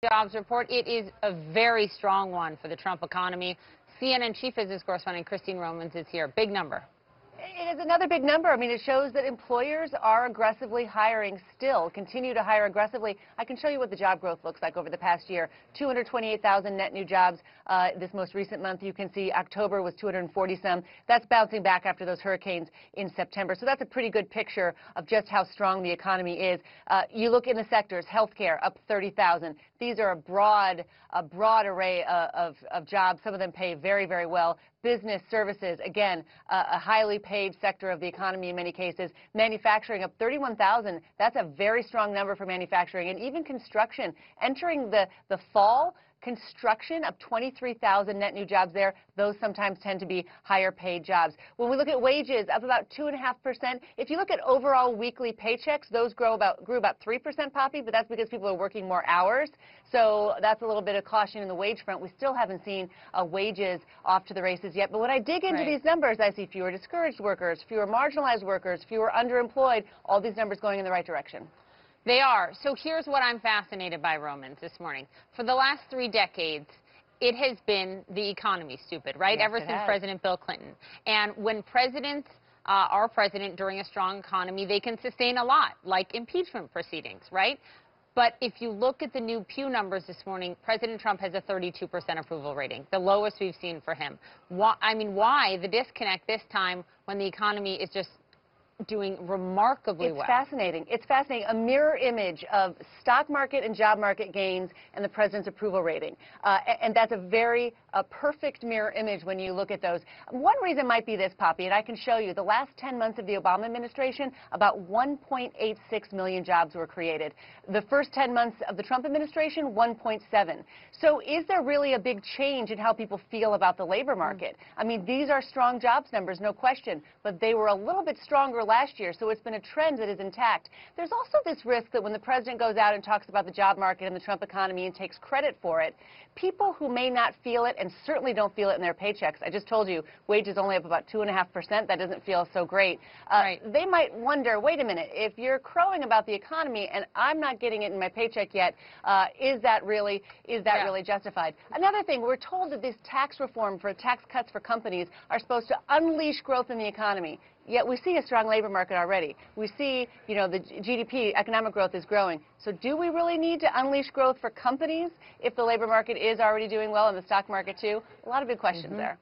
Jobs report. It is a very strong one for the Trump economy. CNN chief business correspondent Christine Romans is here. Big number. It is another big number. I mean, it shows that employers are aggressively hiring still, continue to hire aggressively. I can show you what the job growth looks like over the past year. 228,000 net new jobs this most recent month. You can see October was 240 some. That's bouncing back after those hurricanes in September. So that's a pretty good picture of just how strong the economy is. You look in the sectors, healthcare up 30,000. These are a broad array of jobs. Some of them pay very, very well. Business services, again, a highly paid sector of the economy in many cases. Manufacturing up 31,000. That's a very strong number for manufacturing. And even construction. Entering the fall, construction up 23,000 net new jobs there. Those sometimes tend to be higher paid jobs. When we look at wages, up about 2.5%. If you look at overall weekly paychecks, those grew about 3%, Poppy, but that's because people are working more hours. So that's a little bit of caution in the wage front. We still haven't seen wages off to the races yet. But when I dig into these numbers, I see fewer discouraged workers, fewer marginalized workers, fewer underemployed, all these numbers going in the right direction. They are. So here's what I'm fascinated by, Romans, this morning. For the last 3 decades, it has been the economy, stupid, right? Yes, ever since President Bill Clinton. And when presidents are president during a strong economy, they can sustain a lot, like impeachment proceedings, right? But if you look at the new Pew numbers this morning, President Trump has a 32% approval rating, the lowest we've seen for him. Why the disconnect this time when the economy is just doing remarkably well? It's fascinating. It's fascinating. A mirror image of stock market and job market gains and the president's approval rating. And that's a perfect mirror image when you look at those. One reason might be this, Poppy, and I can show you. The last 10 months of the Obama administration, about 1.86 million jobs were created. The first 10 months of the Trump administration, 1.7. So is there really a big change in how people feel about the labor market? I mean, these are strong jobs numbers, no question, but they were a little bit stronger last year, so it's been a trend that is intact. There's also this risk that when the president goes out and talks about the job market and the Trump economy and takes credit for it, people who may not feel it and certainly don't feel it in their paychecks, I just told you, wages only up about 2.5%, that doesn't feel so great. They might wonder, wait a minute, if you're crowing about the economy and I'm not getting it in my paycheck yet, is that really justified? Another thing, we're told that this tax reform for tax cuts for companies are supposed to unleash growth in the economy. Yet we see a strong labor market already. We see, you know, the GDP, economic growth is growing. So do we really need to unleash growth for companies if the labor market is already doing well and the stock market too? A lot of big questions there.